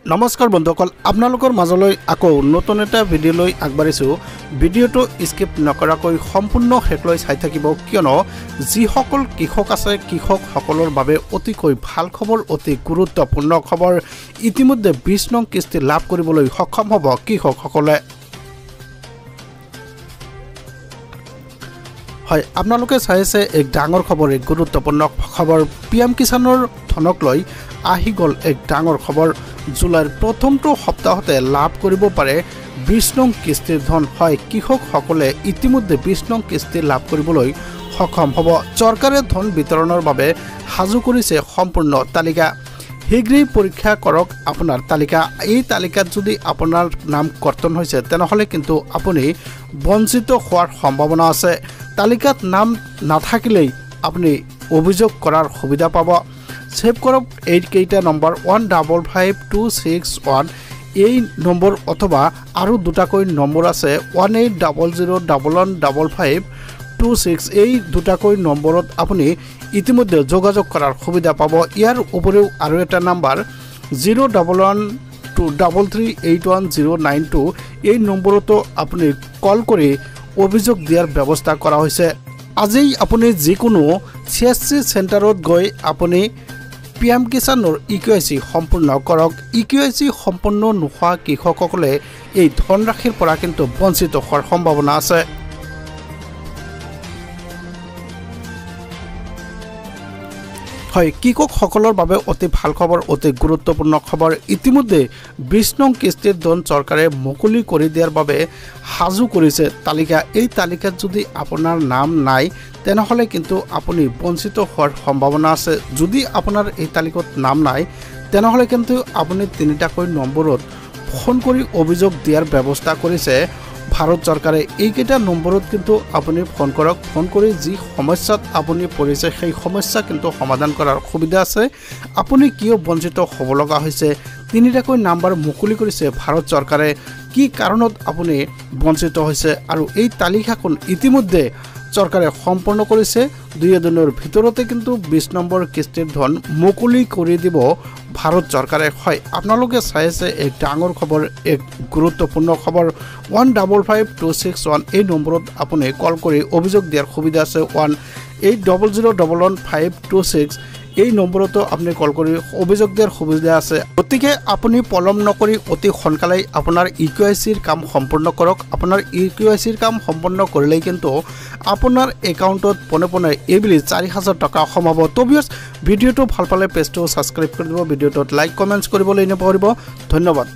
নমস্কাৰ বন্ধুসকল আপোনালোকৰ মাজলৈ আকৌ নতুন এটা ভিডিঅ' লৈ আগবাঢ়িছো ভিডিঅ'টো স্কিপ নকৰাকৈ সম্পূৰ্ণ শেষলৈ চাই থাকিব কিয়নো যিসকল কৃষক আছে কৃষকসকলৰ বাবে অতিকৈ ভাল খবৰ অতি গুৰুত্বপূৰ্ণ খবৰ ইতিমধ্যে 20 নং কিস্তি লাভ কৰিবলৈ সক্ষম হ'ব কৃষকসকলে হয় আপোনালোকে চাইছে এক ডাঙৰ খবৰ এক গুৰুত্বপূৰ্ণ খবৰ পিএম কিষাণৰ ধনক লৈ আহি গল এক ডাঙৰ খবৰ জুলাইৰ প্ৰথমটো সপ্তাহতে লাভ কৰিব পাৰে 20 নং কিস্তিৰ ধন হয় কৃষকসকলে ইতিমধ্যে 20 নং কিস্তি লাভ কৰিবলৈ সক্ষম হ'ব চৰকাৰে ধন বিতৰণৰ বাবে হাজু কৰিছে সম্পূৰ্ণ তালিকা শীঘ্ৰেই পৰীক্ষা কৰক আপোনাৰ তালিকা এই তালিকাত যদি আপোনাৰ নাম কৰ্তন হৈছে তেনেহলে কিন্তু আপুনি বঞ্চিত হোৱাৰ সম্ভাৱনা আছে তালিকাত নাম নাথাকিলেই আপুনি অভিযোগ কৰাৰ সুবিধা পাব সেভ কৰক এই কেইটা নম্বৰ 155261 এই নম্বৰ অথবা আৰু দুটাকৈ নম্বৰ আছে 1800115526 এই দুটাকৈ নম্বৰত আপুনি ইতিমধ্যে যোগাযোগ কৰাৰ সুবিধা পাব ইয়াৰ উপৰিও আৰু এটা নম্বৰ 01123381092 এই নম্বৰতো আপুনি কল কৰি অভিযোগ দিয়াৰ ব্যৱস্থা কৰা হৈছে আজি আপুনি যিকোনো সিএসসি সেন্টাৰত গৈ আপুনি পিএম কিষাণৰ ইকেৱাইচি সম্পূৰ্ণ কৰক ইকেৱাইচি সম্পূৰ্ণ নোহোৱা কৃষকসকলে এই ধনৰাশিৰ পৰা কিন্তু বঞ্চিত হোৱাৰ সম্ভাৱনা আছে হয় কৃষকসকলৰ বাবে অতি ভাল খবৰ অতি গুৰুত্বপূৰ্ণ খবৰ ইতিমধ্যে 20 নং কিস্তিৰ ধন চৰকাৰে মুকলি কৰি দিয়াৰ বাবে হাজু কৰিছে তালিকা এই তালিকাত যদি আপোনাৰ নাম নাই তেনেহলে কিন্তু আপুনি বঞ্চিত হোৱাৰ সম্ভাৱনা আছে যদি আপোনাৰ এই তালিকাত নাম নাই তেনেহলে কিন্তু আপুনি তিনিটাকৈ নম্বৰত ফোন কৰি অভিযোগ দিয়াৰ ব্যৱস্থা কৰিছে ভাৰত চৰকাৰে এইকেইটা নম্বৰত কিন্তু আপুনি ফোন কৰক ফোন কৰি যি সমস্যাত আপুনি পৰিছে সেই সমস্যা কিন্তু সমাধান কৰাৰ সুবিধা আছে আপুনি কিয় বঞ্চিত হ'ব লগা হৈছে তিনিটাকৈ নম্বৰ মুকলি কৰিছে ভাৰত চৰকাৰে কি কাৰণত আপুনি বঞ্চিত হৈছে আৰু এই তালিকাখন ইতিমধ্যে চৰকাৰে সম্পূৰ্ণ কৰিছে দুই এদিনৰ ভিতৰতে কিন্তু 20 নম্বৰ কিস্তিৰ ধন মুকলি কৰি দিব ভাৰত চৰকাৰে হয় আপোনালোকে চাইছে এক ডাঙৰ খবৰ এক গুৰুত্বপূৰ্ণ খবৰ 155261 এই নম্বৰত আপুনি কল কৰি অভিযোগ দিয়াৰ সুবিধা আছে 1800115526 এই নম্বৰতো আপুনি কল কৰি অভিযোগ দিয়াৰ সুবিধা আছে গতিকে আপুনি পলম নকৰি অতি সোনকালে আপোনাৰ ইকেৱাইচিৰ কাম সম্পূৰ্ণ কৰক আপোনাৰ ইকেৱাইচিৰ কাম সম্পূৰ্ণ কৰিলেই কিন্তু আপোনাৰ একাউণ্টত পোনে এইবুলি 4000 টকা সোমাব তো ভিউয়াৰ্স ভিডিঅ'টো ভাল পালে পেজটো সাবস্ক্ৰাইব কৰি দিব ভিডিঅ'টোত লাইক কমেন্টছ কৰিবলৈ নপাহৰিব ধন্যবাদ